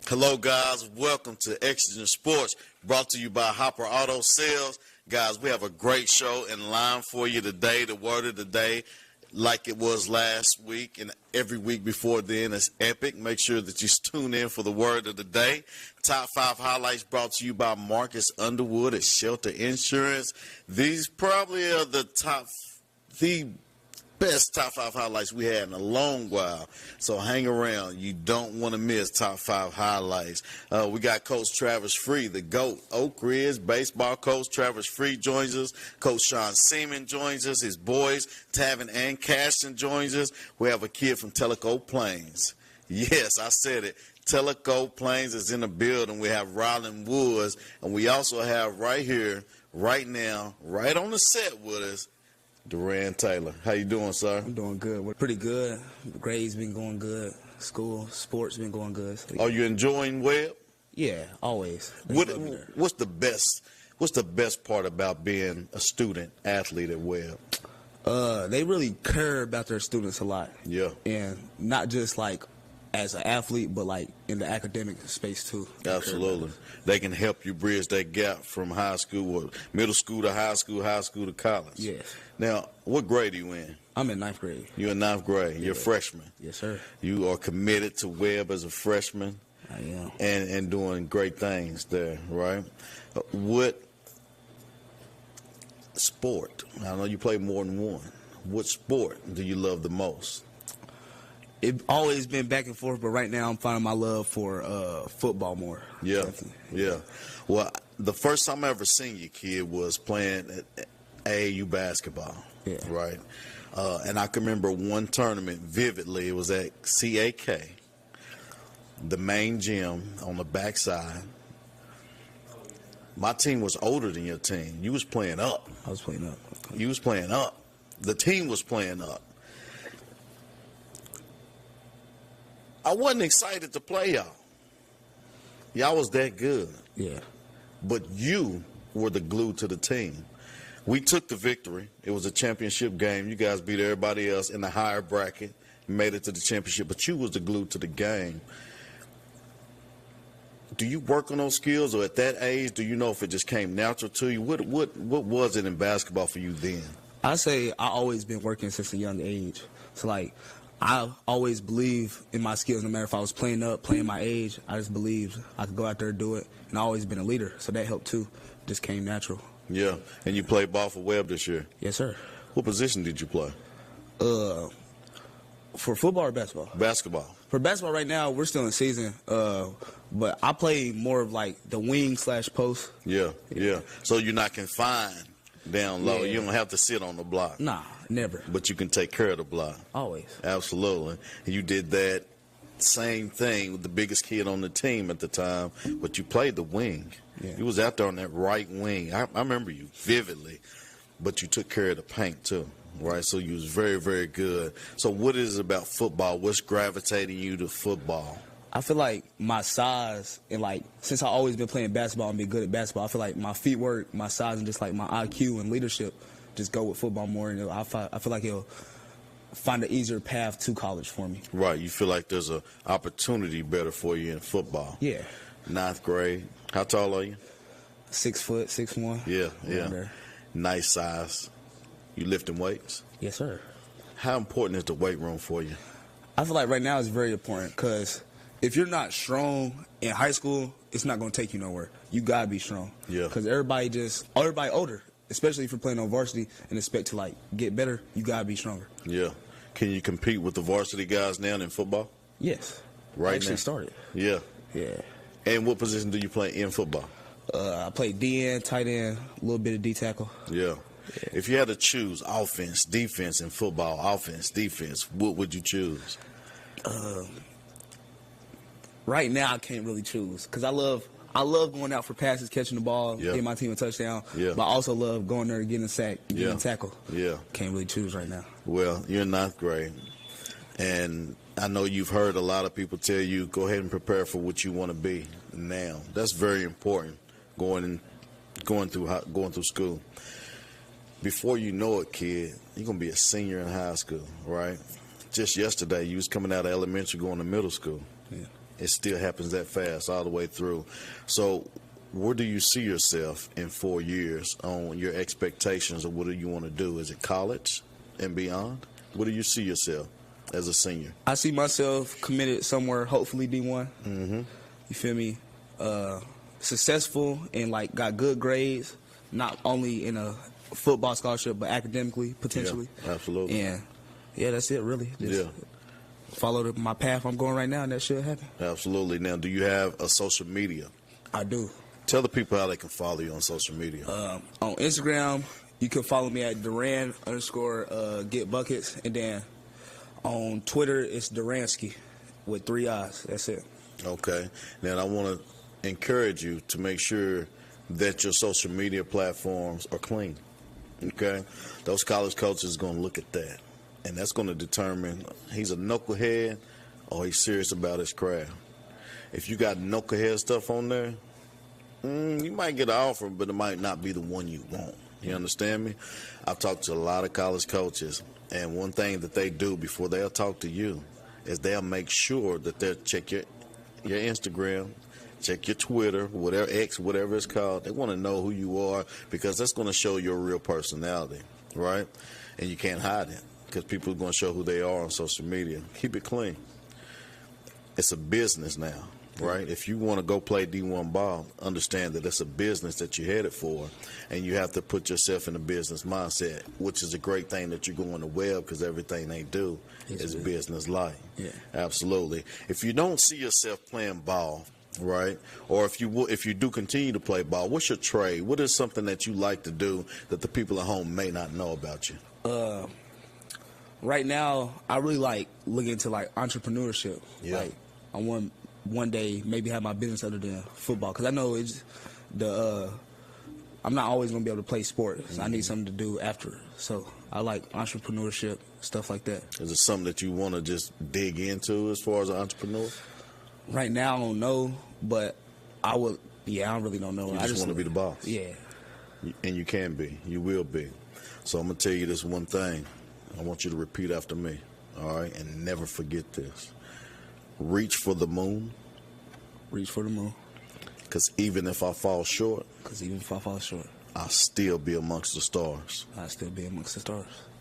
Hello, guys. Welcome to Exigent Sports, brought to you by Hopper Auto Sales. Guys, we have a great show in line for you today. The word of the day, like it was last week and every week before then, is epic. Make sure that you tune in for the word of the day. Top 5 highlights brought to you by Marcus Underwood at Shelter Insurance. These probably are the best top 5 highlights we had in a long while. So hang around. You don't want to miss top 5 highlights. We got Coach Travis Free, the GOAT. Oak Ridge baseball coach Travis Free joins us. Coach Sean Seaman joins us. His boys, Tavin and Caston, joins us. We have a kid from Tellico Plains. Yes, I said it. Tellico Plains is in the building. We have Ryland Woods. And we also have right here, right now, right on the set with us, Duran Taylor. How you doing, sir? I'm doing good. We're pretty good. Grades been going good. School, sports been going good. So, Are you enjoying Webb? Yeah, always. What's the best part about being a student athlete at Webb? They really care about their students a lot. Yeah. And not just like as an athlete, but like in the academic space too. Absolutely. They can help you bridge that gap from high school or middle school to high school to college. Yes. Now, what grade are you in? I'm in 9th grade. You're in 9th grade. You're a freshman. Yes, sir. You are committed to Webb as a freshman. I am. And doing great things there, right? What sport? I know you play more than one. What sport do you love the most? It's always been back and forth, but right now I'm finding my love for football more. Yeah, Definitely. yeah. Well, the first time I ever seen you, kid, was playing at AAU basketball. Yeah. Right. And I can remember one tournament vividly. It was at CAK, the main gym on the backside. My team was older than your team. You was playing up. I was playing up. You was playing up. The team was playing up. I wasn't excited to play y'all. Y'all was that good. Yeah. But you were the glue to the team. We took the victory. It was a championship game. You guys beat everybody else in the higher bracket, made it to the championship, but you was the glue to the game. Do you work on those skills, or at that age, do you know if it just came natural to you? What was it in basketball for you then? I say I always been working since a young age. So like I always believe in my skills. No matter if I was playing up, playing my age, I just believed I could go out there and do it. And I always been a leader, so that helped too. Just came natural. Yeah, and you played ball for Webb this year. Yes, sir. What position did you play? For football or basketball? Basketball. For basketball right now, we're still in season, but I play more of like the wing / post. Yeah. So you're not confined down low. Yeah. You don't have to sit on the block. Nah, never. But you can take care of the block. Always. Absolutely. You did that same thing with the biggest kid on the team at the time, but you played the wing. Yeah. You was out there on that right wing. I remember you vividly, but you took care of the paint too, right? So you was very, very good. So what is it about football? What's gravitating you to football? I feel like my size and like since I always been playing basketball and been good at basketball, I feel like my feet work, my size, and just like my IQ and leadership just go with football more. And I feel like it'll find an easier path to college for me. Right. You feel like there's an opportunity better for you in football. Yeah. 9th grade. How tall are you? 6 foot, 6'1". Yeah. Nice size. You lifting weights? Yes, sir. How important is the weight room for you? I feel like right now it's very important because if you're not strong in high school, it's not going to take you nowhere. You got to be strong. Yeah. Because everybody older, especially if you're playing on varsity and expect to like get better, you got to be stronger. Yeah. Can you compete with the varsity guys now in football? Yes. Right I actually now? started. Yeah. Yeah. And what position do you play in football? I play DN, tight end, a little bit of D tackle. Yeah. If you had to choose offense, defense in football, offense, defense, what would you choose? Right now, I can't really choose because I love going out for passes, catching the ball, getting my team a touchdown. Yeah. But I also love going there and getting a sack, getting a tackle. Yeah. Can't really choose right now. Well, you're in 9th grade, and I know you've heard a lot of people tell you, go ahead and prepare for what you want to be now. That's very important, going through school. Before you know it, kid, you're going to be a senior in high school, right? Just yesterday, you was coming out of elementary going to middle school. Yeah. It still happens that fast all the way through. So where do you see yourself in 4 years on your expectations of what do you want to do? Is it college and beyond? Where do you see yourself as a senior? I see myself committed somewhere, hopefully D1. Mm-hmm. You feel me? Successful and, like, got good grades, not only in a football scholarship, but academically, potentially. Yeah, absolutely. And, yeah, that's it, really. Just follow my path I'm going right now, and that should happen. Absolutely. Now, do you have a social media? I do. Tell the people how they can follow you on social media. On Instagram, you can follow me at Duran_get buckets, and then on Twitter, it's Duransky with 3 I's. That's it. Okay. Now, I want to encourage you to make sure that your social media platforms are clean. Okay? Those college coaches are going to look at that, and that's going to determine he's a knucklehead or he's serious about his craft. If you got knucklehead stuff on there, you might get an offer, but it might not be the one you want. You understand me? I've talked to a lot of college coaches, and one thing that they do before they'll talk to you is they'll make sure that they'll check your Instagram, check your Twitter, whatever X, whatever it's called. They want to know who you are because that's going to show your real personality, right? And you can't hide it because people are going to show who they are on social media. Keep it clean. It's a business now. Right? If you want to go play D1 ball, understand that it's a business that you're headed for, and you have to put yourself in a business mindset, which is a great thing that you go on the web because everything they do is business-like. Yeah. Absolutely. If you don't see yourself playing ball, right, or if you do continue to play ball, what's your trade? What is something that you like to do that the people at home may not know about you? Right now, I really like looking into, like, entrepreneurship. Yeah. Like, I want one day maybe have my business other than football, because I know it's I'm not always gonna be able to play sports. Mm-hmm. I need something to do after, so I like entrepreneurship, stuff like that. Is it something that you want to just dig into as far as an entrepreneur? Right now I don't know, but I would. Yeah, I really don't know. You just want to be the boss. Yeah, and you can be, you will be. So I'm gonna tell you this one thing. I want you to repeat after me, all right, and never forget this. Reach for the moon. Reach for the moon. Because even if I fall short, I'll still be amongst the stars.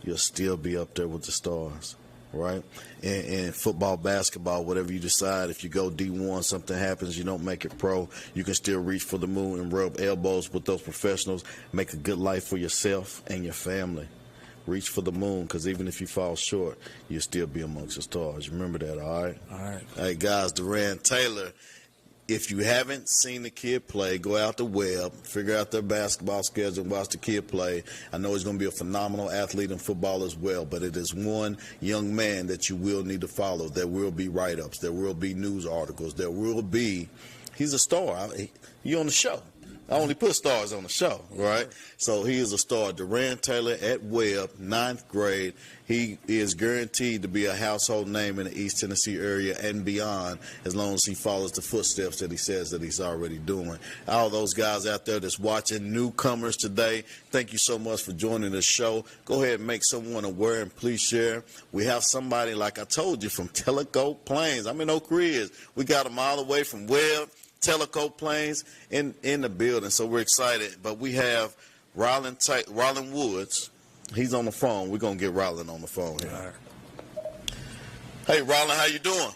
You'll still be up there with the stars, right? In football, basketball, whatever you decide, if you go D1, something happens, you don't make it pro, you can still reach for the moon and rub elbows with those professionals, make a good life for yourself and your family. Reach for the moon, because even if you fall short, you'll still be amongst the stars. Remember that, all right? All right. Hey, guys, Duran Taylor, if you haven't seen the kid play, go out the web, figure out their basketball schedule, and watch the kid play. I know he's going to be a phenomenal athlete in football as well, but it is one young man that you will need to follow. There will be write-ups. There will be news articles. He's a star. You're on the show. I only put stars on the show, right? So he is a star. Duran Taylor at Webb, 9th grade. He is guaranteed to be a household name in the East Tennessee area and beyond as long as he follows the footsteps that he says that he's already doing. All those guys out there that's watching, newcomers today, thank you so much for joining the show. Go ahead and make someone aware and please share. We have somebody, like I told you, from Tellico Plains. I'm in Oak Ridge. We got them all the way from Webb, Tellico Plains in the building, so we're excited. But we have Rylan Woods. He's on the phone. We're gonna get Rylan on the phone here. All right. Hey, Rylan, how you doing?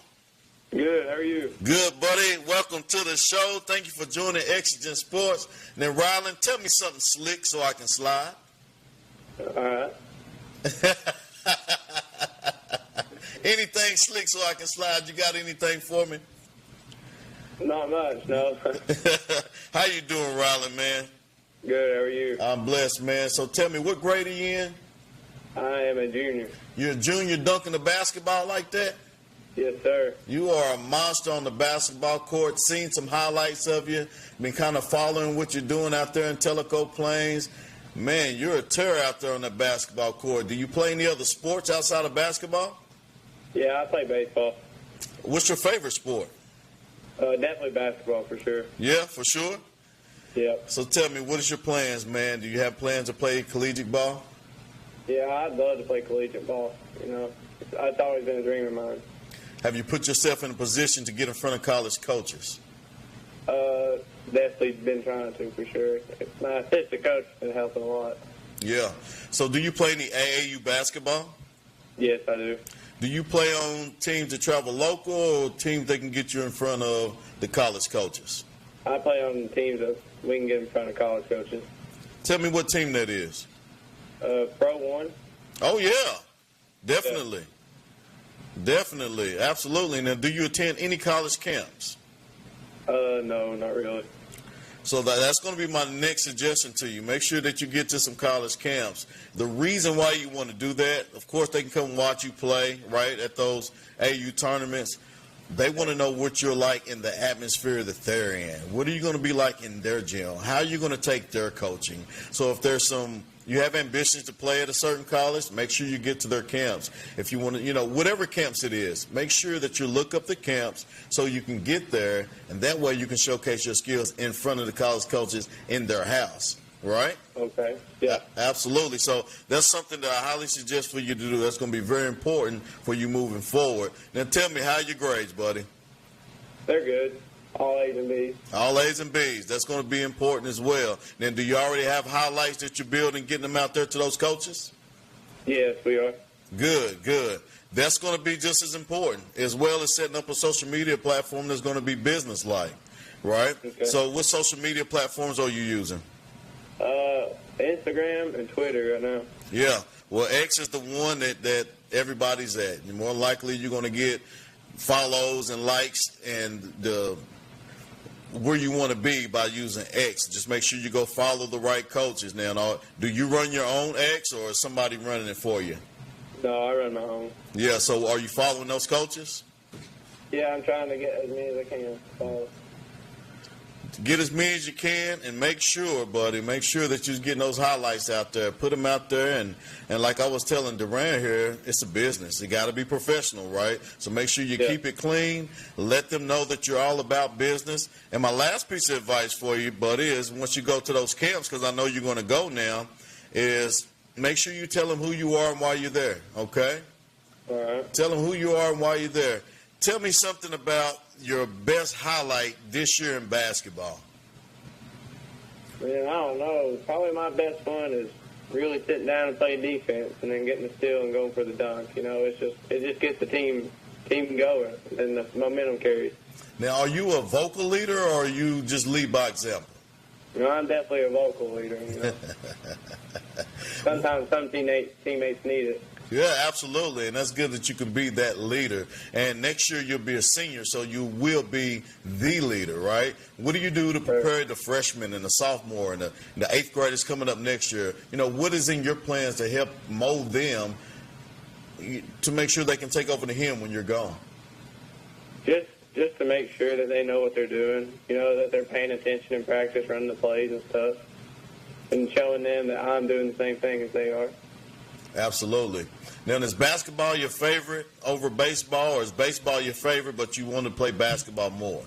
Good. How are you? Good, buddy. Welcome to the show. Thank you for joining Exigent Sports. Now, Rylan, tell me something slick so I can slide. All right. Anything slick so I can slide? You got anything for me? Not much, no. How you doing, Rylan, man? Good. How are you? I'm blessed, man. So tell me, what grade are you in? I am a junior. You're a junior dunking the basketball like that? Yes, sir. You are a monster on the basketball court. Seen some highlights of you. Been kind of following what you're doing out there in Tellico Plains. Man, you're a terror out there on the basketball court. Do you play any other sports outside of basketball? Yeah, I play baseball. What's your favorite sport? Definitely basketball for sure. Yeah, for sure? Yep. So tell me, what is your plans, man? Do you have plans to play collegiate ball? Yeah, I'd love to play collegiate ball. You know, it's always been a dream of mine. Have you put yourself in a position to get in front of college coaches? Definitely been trying to, for sure. My assistant coach has been helping a lot. Yeah. So do you play any AAU basketball? Yes, I do. Do you play on teams that travel local or teams that can get you in front of the college coaches? I play on teams that we can get in front of college coaches. Tell me what team that is. Pro 1. Oh, yeah. Definitely. Definitely. Absolutely. Now, do you attend any college camps? No, not really. So that's going to be my next suggestion to you. Make sure that you get to some college camps. The reason why you want to do that, of course, they can come watch you play, right, at those AU tournaments. They want to know what you're like in the atmosphere that they're in. What are you going to be like in their gym? How are you going to take their coaching? So if there's you have ambitions to play at a certain college, make sure you get to their camps. If you want to, whatever camps it is, make sure that you look up the camps so you can get there, and that way you can showcase your skills in front of the college coaches in their house, right? Okay, yeah. Absolutely. So that's something that I highly suggest for you to do. That's going to be very important for you moving forward. Now tell me, how are your grades, buddy? They're good. All A's and B's. All A's and B's. That's going to be important as well. Then do you already have highlights that you're building, getting them out there to those coaches? Yes, we are. Good, good. That's going to be just as important, as well as setting up a social media platform that's going to be business-like, right? Okay. So what social media platforms are you using? Instagram and Twitter right now. Yeah. Well, X is the one that everybody's at. You're more likely you're going to get follows and likes and where you want to be by using X. Just make sure you go follow the right coaches. Now, do you run your own X or is somebody running it for you? No, I run my own. Yeah, so are you following those coaches? Yeah, I'm trying to get as many as I can. Get as many as you can and make sure, buddy, make sure that you're getting those highlights out there. Put them out there. And like I was telling Durant here, it's a business. You got to be professional, right? So make sure you keep it clean. Let them know that you're all about business. And my last piece of advice for you, buddy, is once you go to those camps, because I know you're going to go now, is make sure you tell them who you are and why you're there, okay? All right. Tell them who you are and why you're there. Tell me something about your best highlight this year in basketball. Man, I don't know. Probably my best one is really sitting down and playing defense and then getting the steal and going for the dunk. It just gets the team going and the momentum carries. Now, are you a vocal leader or are you just lead by example? I'm definitely a vocal leader. Sometimes some teammates need it. Yeah, absolutely, and that's good that you can be that leader. And next year you'll be a senior, so you will be the leader, right? What do you do to prepare the freshmen and the sophomore and the eighth graders coming up next year? What is in your plans to help mold them to make sure they can take over to him when you're gone? Just to make sure that they know what they're doing, that they're paying attention in practice, running the plays and stuff, and showing them that I'm doing the same thing as they are. Absolutely. Now, is basketball your favorite over baseball, or is baseball your favorite but you want to play basketball more?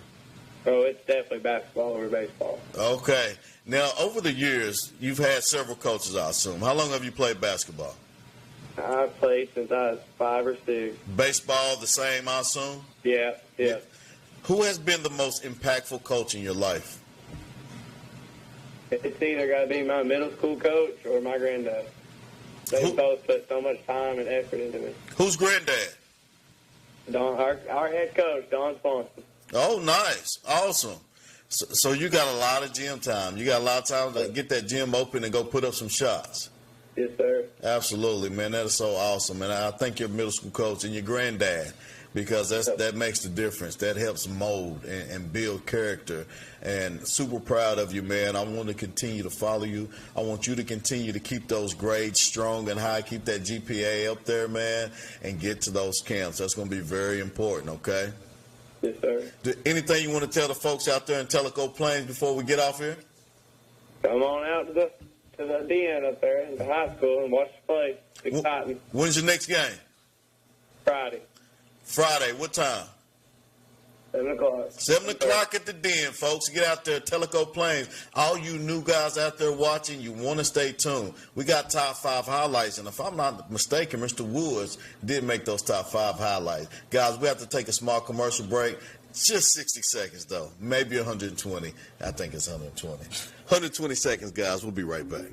Oh, it's definitely basketball over baseball. Okay. Now, over the years, you've had several coaches, I assume. How long have you played basketball? I've played since I was 5 or 6. Baseball, the same, I assume? Yeah. Who has been the most impactful coach in your life? It's either got to be my middle school coach or my granddad. They both put so much time and effort into me. Who's granddad? Our head coach, Don Swanson. Oh, nice. Awesome. So you got a lot of gym time. You got a lot of time to get that gym open and go put up some shots. Yes, sir. Absolutely, man. That is so awesome. And I thank your middle school coach and your granddad, because that makes the difference. That helps mold and build character. And super proud of you, man. I want to continue to follow you. I want you to continue to keep those grades strong and high, keep that GPA up there, man, and get to those camps. That's going to be very important, okay? Yes, sir. Anything you want to tell the folks out there in Tellico Plains before we get off here? Come on out to the DN up there in the high school and watch the play. It's exciting. When's your next game? Friday. Friday. What time? 7 o'clock. 7 o'clock at the Den, folks. Get out there, Tellico Plains. All you new guys out there watching, you want to stay tuned. We got top 5 highlights, and if I'm not mistaken, Mr. Woods did make those top 5 highlights. Guys, we have to take a small commercial break. Just 60 seconds, though. Maybe 120. I think it's 120. 120 seconds, guys. We'll be right back.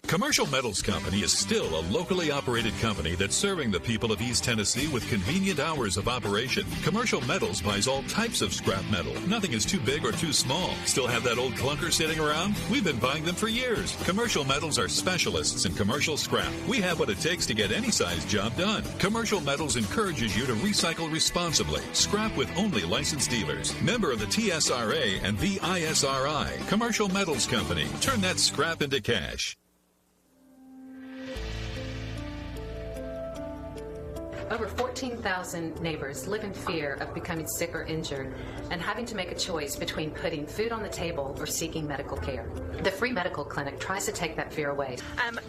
Commercial Metals Company is still a locally operated company that's serving the people of East Tennessee with convenient hours of operation. Commercial Metals buys all types of scrap metal. Nothing is too big or too small. Still have that old clunker sitting around? We've been buying them for years. Commercial Metals are specialists in commercial scrap. We have what it takes to get any size job done. Commercial Metals encourages you to recycle responsibly. Scrap with only licensed dealers. Member of the TSRA and the ISRI. Commercial Metals Company. Turn that scrap into cash. Over 14,000 neighbors live in fear of becoming sick or injured and having to make a choice between putting food on the table or seeking medical care. The free medical clinic tries to take that fear away.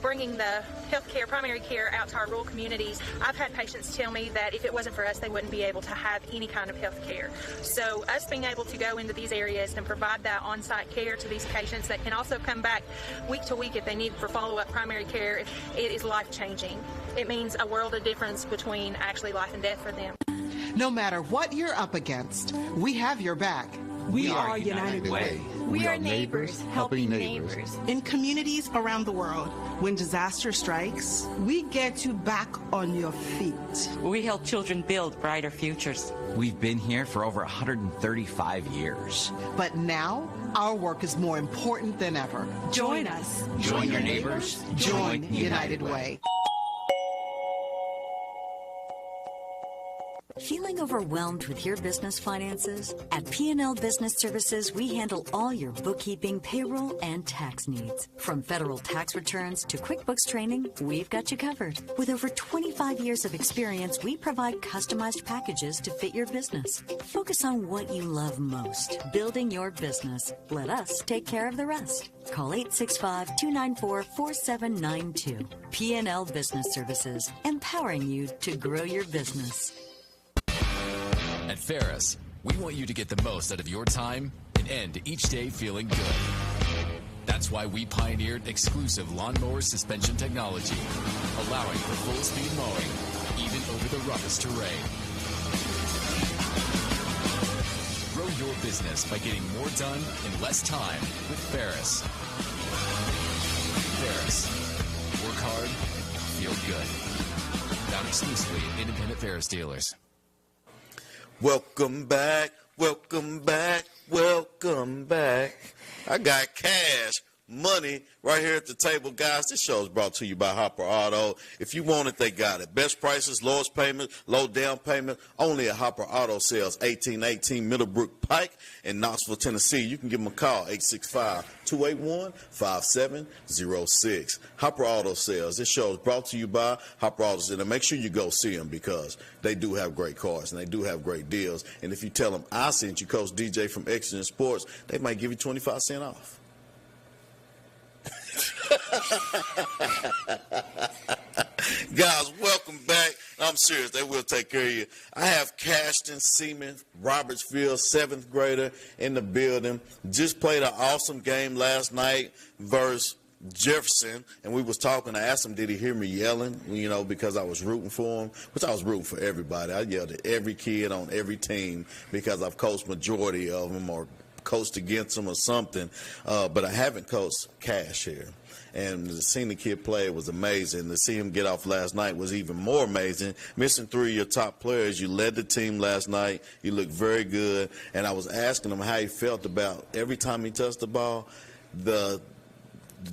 Bringing the health care, primary care out to our rural communities. I've had patients tell me that if it wasn't for us, they wouldn't be able to have any kind of health care. So us being able to go into these areas and provide that on-site care to these patients that can also come back week to week if they need for follow-up primary care, it is life-changing. It means a world of difference between actually life and death for them. No matter what you're up against, we have your back. We are United Way. We are neighbors helping neighbors. In communities around the world, when disaster strikes, we get you back on your feet. We help children build brighter futures. We've been here for over 135 years. But now, our work is more important than ever. Join us. Join your neighbors. Join United Way. Feeling overwhelmed with your business finances? At P&L Business Services, we handle all your bookkeeping, payroll, and tax needs. From federal tax returns to QuickBooks training, we've got you covered. With over 25 years of experience, we provide customized packages to fit your business. Focus on what you love most, building your business. Let us take care of the rest. Call 865-294-4792. P&L Business Services, empowering you to grow your business. At Ferris, we want you to get the most out of your time and end each day feeling good. That's why we pioneered exclusive lawnmower suspension technology, allowing for full-speed mowing, even over the roughest terrain. Grow your business by getting more done in less time with Ferris. Ferris. Work hard, feel good. Found exclusively at independent Ferris dealers. Welcome back, welcome back, welcome back. I got cash, money right here at the table. Guys, this show is brought to you by Hopper Auto. If you want it, they got it. Best prices, lowest payment, low down payment, only at Hopper Auto Sales, 1818 Middlebrook Pike in Knoxville, Tennessee. You can give them a call, 865-281-5706. Hopper Auto Sales. This show is brought to you by Hopper Auto Sales. And make sure you go see them because they do have great cars and they do have great deals. And if you tell them I sent you, Coach DJ from Exigent Sports, they might give you 25 cents off. Guys, welcome back. I'm serious. They will take care of you. I have Cashton Seaman, Robertsville, 7th grader in the building. Just played an awesome game last night versus Jefferson, and we was talking. I asked him, did he hear me yelling, because I was rooting for him, which I was rooting for everybody. I yelled at every kid on every team because I've coached majority of them or coached against them or something, but I haven't coached Cash here. And seeing the kid play was amazing. To see him get off last night was even more amazing. Missing 3 of your top players, you led the team last night. You looked very good. And I was asking him how he felt about every time he touched the ball. The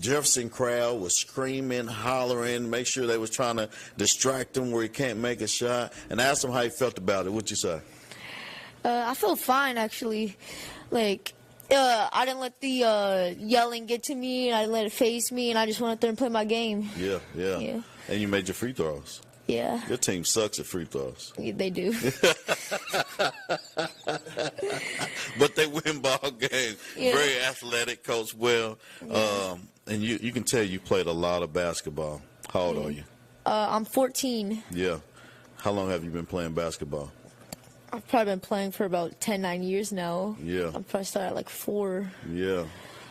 Jefferson crowd was screaming, hollering, make sure they was trying to distract him where he can't make a shot. And I asked him how he felt about it. What'd you say? I felt fine, actually. I didn't let the yelling get to me, and I didn't let it faze me, and I just went out there and played my game. Yeah. And you made your free throws. Yeah. Your team sucks at free throws. Yeah, they do. But they win ball games. Yeah. Very athletic, coach well. Yeah. And you can tell you played a lot of basketball. How old are you? I'm 14. Yeah. How long have you been playing basketball? I've probably been playing for about 9 years now. Yeah. I probably started at like 4. Yeah.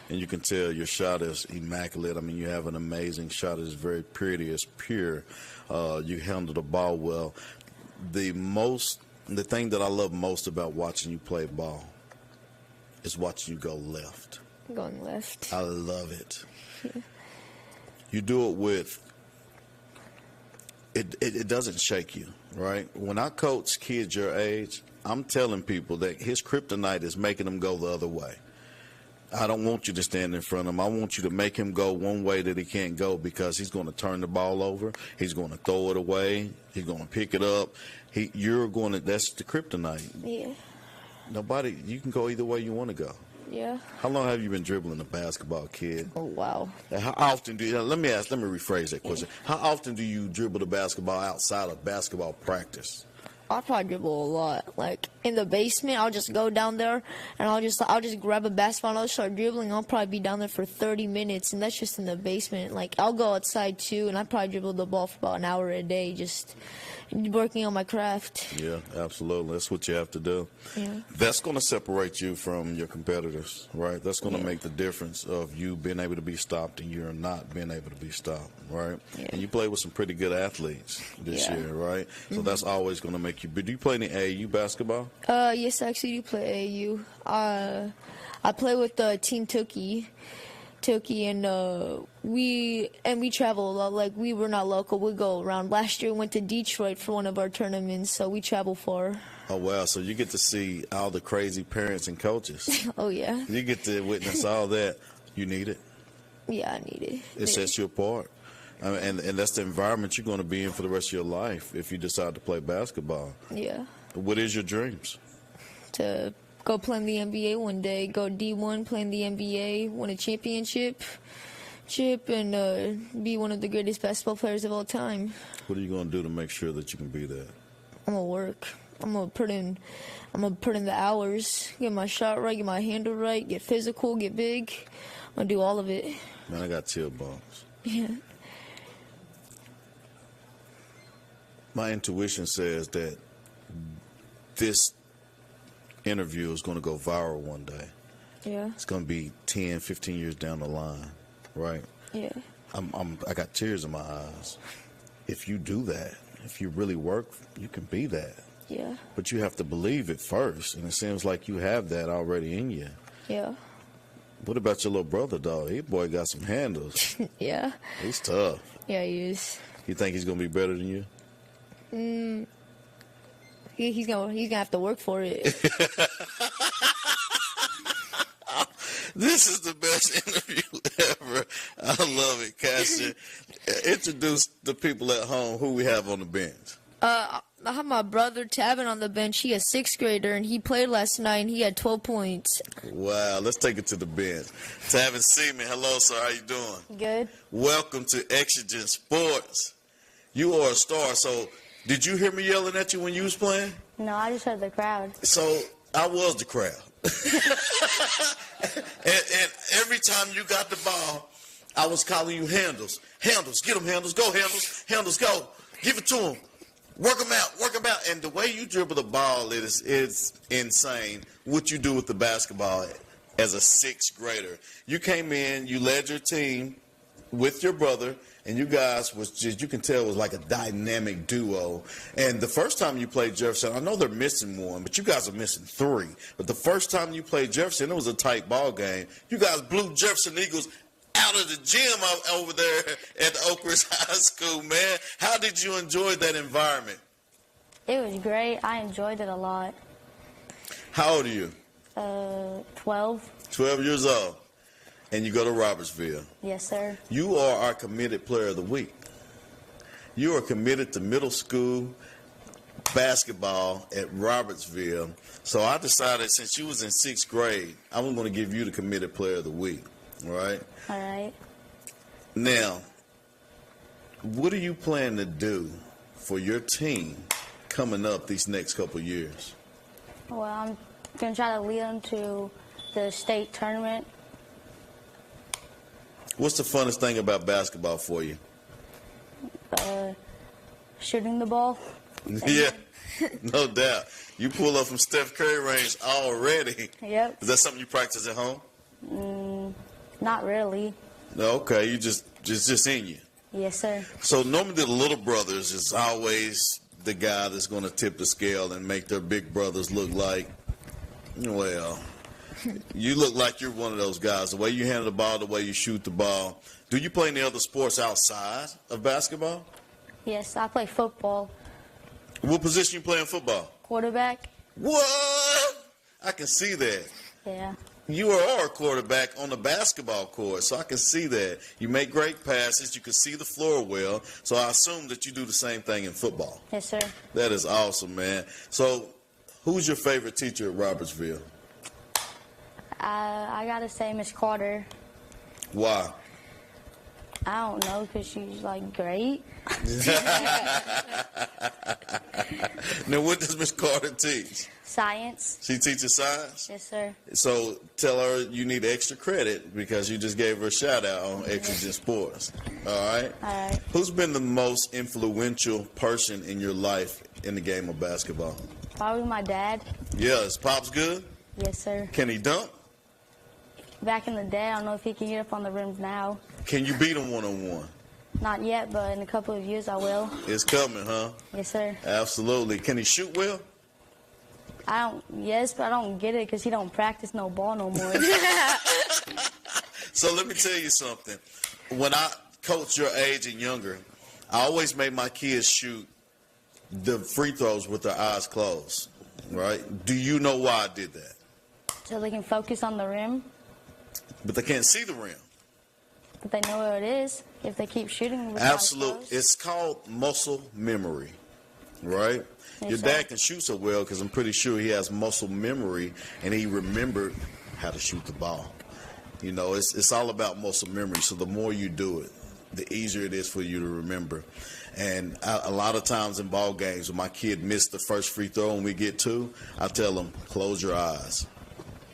And you can tell your shot is immaculate. I mean, you have an amazing shot. It's very pretty. It's pure. You handle the ball well. The thing that I love most about watching you play ball is watching you go left. Going left. I love it. Yeah. You do it with, it doesn't shake you, right? When I coach kids your age, I'm telling people that his kryptonite is making them go the other way. I don't want you to stand in front of him. I want you to make him go one way that he can't go, because he's going to turn the ball over. He's going to throw it away. He's going to pick it up. That's the kryptonite. Yeah. You can go either way you want to go. Yeah. How long have you been dribbling a basketball, kid? Oh, wow. How often let me rephrase that question. How often do you dribble the basketball outside of basketball practice? I'll probably dribble a lot. Like in the basement, I'll just go down there and I'll just grab a basketball and I'll start dribbling. I'll probably be down there for 30 minutes, and that's just in the basement. Like I'll go outside too, and I probably dribble the ball for about an hour a day, just working on my craft. Yeah, absolutely. That's what you have to do. Yeah. That's going to separate you from your competitors, right? That's going to make the difference of you being able to be stopped and you're not being able to be stopped, right? Yeah. And you play with some pretty good athletes this year, right? So that's always going to make you. But do you play any AAU basketball? Yes, I actually do play AAU. I play with Team Tookie, and we travel a lot. Like we were not local. We go around. Last year we went to Detroit for one of our tournaments, so we travel far. Oh wow! So you get to see all the crazy parents and coaches. Oh yeah. You get to witness all that. You need it. Yeah, I need it. It sets you apart. I mean, and that's the environment you're going to be in for the rest of your life if you decide to play basketball. Yeah. What is your dreams? To go play in the NBA one day, go D1, play in the NBA, win a championship, and be one of the greatest basketball players of all time. What are you going to do to make sure that you can be that? I'm gonna work. I'm gonna put in the hours, get my shot right, get my handle right, get physical, get big. I'm gonna do all of it. Man, I got chill bumps. Yeah. My intuition says that this interview is going to go viral one day. Yeah. It's going to be 10, 15 years down the line, right? Yeah. I got tears in my eyes. If you do that, if you really work, you can be that. Yeah. But you have to believe it first, and it seems like you have that already in you. Yeah. What about your little brother, dog? He boy got some handles. Yeah. He's tough. Yeah, he is. You think he's going to be better than you? He's gonna have to work for it. This is the best interview ever. I love it, Cassia. Introduce the people at home who we have on the bench. I have my brother Tavin on the bench. He a 6th grader, and he played last night, and he had 12 points. Wow, let's take it to the bench. Tavin Seaman, hello, sir. How you doing? Good. Welcome to Exigent Sports. You are a star, so did you hear me yelling at you when you was playing? No, I just heard the crowd. So I was the crowd. and every time you got the ball, I was calling you handles. Handles, get them handles. Go handles. Handles, go. Give it to them. Work them out. Work them out. And the way you dribble the ball is insane. What you do with the basketball as a 6th grader. You came in, you led your team with your brother, and you guys was just, you can tell, was like a dynamic duo. And the first time you played Jefferson, I know they're missing one, but you guys are missing 3. But the first time you played Jefferson, it was a tight ball game. You guys blew Jefferson Eagles out of the gym over there at Oak Ridge High School, man. How did you enjoy that environment? It was great. I enjoyed it a lot. How old are you? 12. 12 years old. And you go to Robertsville. Yes, sir. You are our committed player of the week. You are committed to middle school basketball at Robertsville. So I decided, since you was in 6th grade, I was going to give you the committed player of the week. All right? All right. Now, what do you plan to do for your team coming up these next couple years? Well, I'm going to try to lead them to the state tournament. What's the funnest thing about basketball for you? Shooting the ball. Yeah, no doubt. You pull up from Steph Curry range already. Yep. Is that something you practice at home? Not really. No, okay. You just in you. Yes, sir. So normally the little brothers is always the guy that's going to tip the scale and make their big brothers look like, well, you look like you're one of those guys. The way you handle the ball, the way you shoot the ball. Do you play any other sports outside of basketball? Yes, I play football. What position you play in football? Quarterback. What? I can see that. Yeah. You are a quarterback on the basketball court, so I can see that. You make great passes. You can see the floor well. So I assume that you do the same thing in football. Yes, sir. That is awesome, man. So who's your favorite teacher at Robertsville? I got to say Miss Carter. Why? I don't know, because she's, like, great. Now, what does Miss Carter teach? Science. She teaches science? Yes, sir. So tell her you need extra credit because you just gave her a shout-out on Exigent Sports. All right? All right. Who's been the most influential person in your life in the game of basketball? Probably my dad. Yeah, is Pops good? Yes, sir. Can he dunk? Back in the day, I don't know if he can get up on the rims now. Can you beat him one-on-one? Not yet, but in a couple of years I will. It's coming, huh? Yes, sir. Absolutely. Can he shoot well? Yes, but I don't get it because he don't practice no ball no more. So let me tell you something. When I coached your age and younger, I always made my kids shoot the free throws with their eyes closed, right? Do you know why I did that? So they can focus on the rim. But they can't see the rim. But they know where it is if they keep shooting. With Absolutely. It's called muscle memory, right? Yes, Your sir. dad can shoot so well because I'm pretty sure he has muscle memory and he remembered how to shoot the ball. You know, it's all about muscle memory. So the more you do it, the easier it is for you to remember. And a lot of times in ball games, when my kid missed the first free throw and we get two, I tell them, close your eyes.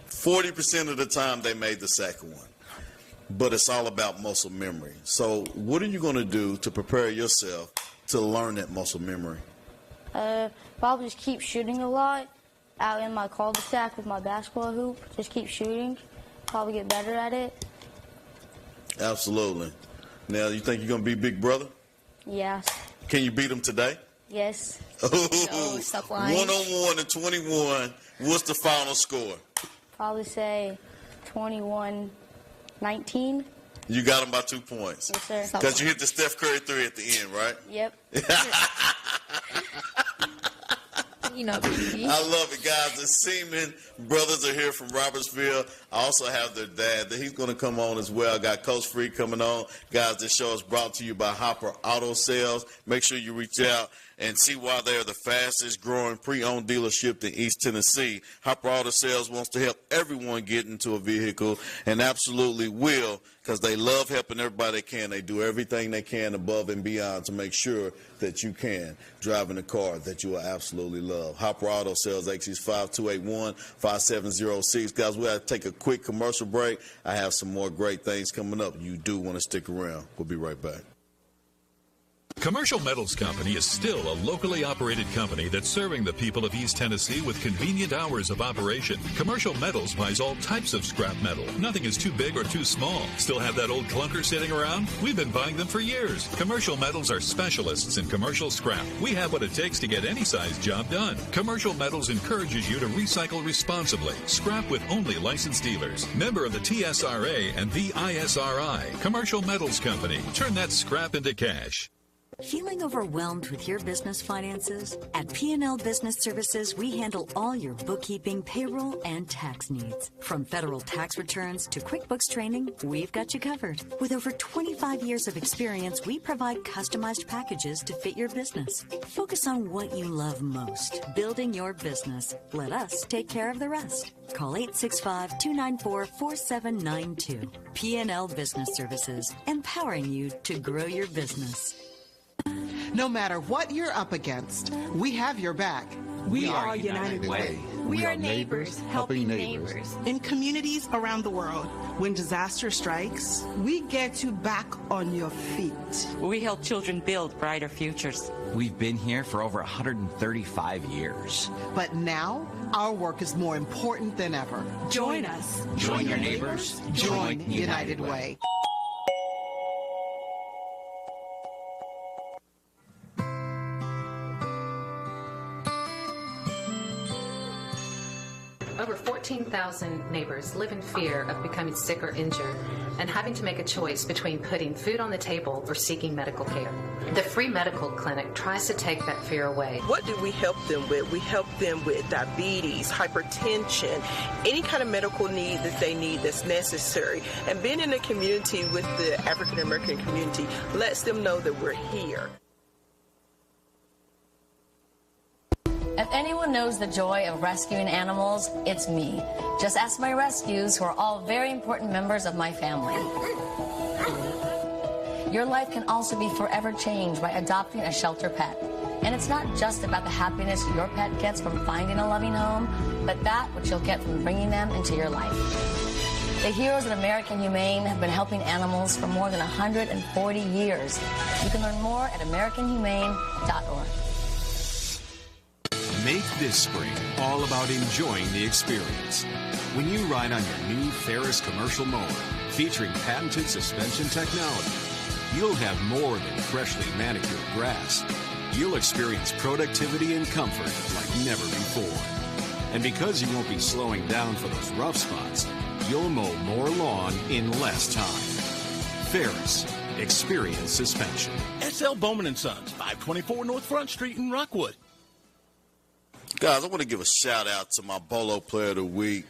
40% of the time they made the second one. But it's all about muscle memory. So what are you going to do to prepare yourself to learn that muscle memory? Probably just keep shooting a lot out in my cul-de-sac with my basketball hoop. Just keep shooting. Probably get better at it. Absolutely. Now, you think you're going to be big brother? Yes. Can you beat him today? Yes. Oh, stop lying. 1-on-1 and 21. What's the final score? Probably say 21-19. You got him by 2 points. Yes, sir. Because you hit the Steph Curry 3 at the end, right? Yep. You know, baby. I love it, guys. The Seaman brothers are here from Robertsville. I also have their dad. He's going to come on as well. I got Coach Free coming on. Guys, this show is brought to you by Hopper Auto Sales. Make sure you reach out and see why they are the fastest growing pre-owned dealership in East Tennessee. Hopper Auto Sales wants to help everyone get into a vehicle and absolutely will, because they love helping everybody they can. They do everything they can above and beyond to make sure that you can drive in a car that you will absolutely love. Hopper Auto Sales, Exes 5281-5706. Guys, we have to take a quick commercial break. I have some more great things coming up. You do want to stick around. We'll be right back. Commercial Metals Company is still a locally operated company that's serving the people of East Tennessee with convenient hours of operation. Commercial Metals buys all types of scrap metal. Nothing is too big or too small. Still have that old clunker sitting around? We've been buying them for years. Commercial Metals are specialists in commercial scrap. We have what it takes to get any size job done. Commercial Metals encourages you to recycle responsibly. Scrap with only licensed dealers. Member of the TSRA and the ISRI. Commercial Metals Company. Turn that scrap into cash. Feeling overwhelmed with your business finances? At P&L Business Services, we handle all your bookkeeping, payroll, and tax needs. From federal tax returns to QuickBooks training, we've got you covered. With over 25 years of experience, we provide customized packages to fit your business. Focus on what you love most, building your business. Let us take care of the rest. Call 865-294-4792. P&L Business Services, empowering you to grow your business. No matter what you're up against, we have your back. We are United Way. We are neighbors helping neighbors. In communities around the world, when disaster strikes, we get you back on your feet. We help children build brighter futures. We've been here for over 135 years. But now, our work is more important than ever. Join us. Join your neighbors. Join United Way. Over 14,000 neighbors live in fear of becoming sick or injured and having to make a choice between putting food on the table or seeking medical care. The free medical clinic tries to take that fear away. What do we help them with? We help them with diabetes, hypertension, any kind of medical need that they need that's necessary. And being in a community with the African American community lets them know that we're here. If anyone knows the joy of rescuing animals, it's me. Just ask my rescues, who are all very important members of my family. Your life can also be forever changed by adopting a shelter pet. And it's not just about the happiness your pet gets from finding a loving home, but that which you'll get from bringing them into your life. The heroes at American Humane have been helping animals for more than 140 years. You can learn more at americanhumane.org. Make this spring all about enjoying the experience. When you ride on your new Ferris commercial mower featuring patented suspension technology, you'll have more than freshly manicured grass. You'll experience productivity and comfort like never before. And because you won't be slowing down for those rough spots, you'll mow more lawn in less time. Ferris, experience suspension. S.L. Bowman & Sons, 524 North Front Street in Rockwood. Guys, I want to give a shout-out to my Bolo Player of the Week,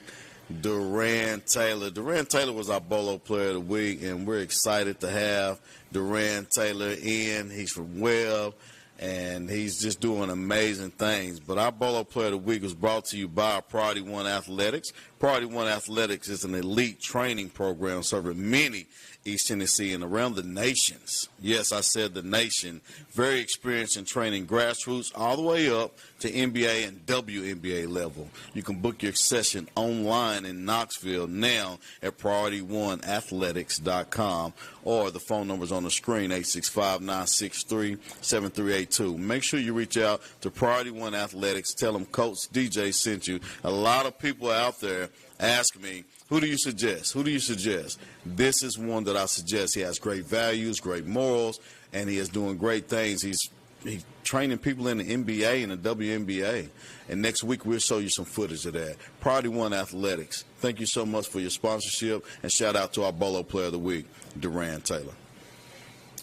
Duran Taylor. Duran Taylor was our Bolo Player of the Week, and we're excited to have Duran Taylor in. He's from Webb, and he's just doing amazing things. But our Bolo Player of the Week was brought to you by Priority One Athletics. Priority One Athletics is an elite training program serving many East Tennessee and around the nations. Yes, I said the nation. Very experienced in training grassroots all the way up to NBA and WNBA level. You can book your session online in Knoxville now at PriorityOneAthletics.com, or the phone number's on the screen, 865-963-7382. Make sure you reach out to Priority One Athletics. Tell them Coach DJ sent you. A lot of people out there ask me, who do you suggest? Who do you suggest? This is one that I suggest. He has great values, great morals, and he is doing great things. He's training people in the NBA and the WNBA. And next week we'll show you some footage of that. Priority One Athletics. Thank you so much for your sponsorship, and shout out to our Bolo Player of the Week, Duran Taylor.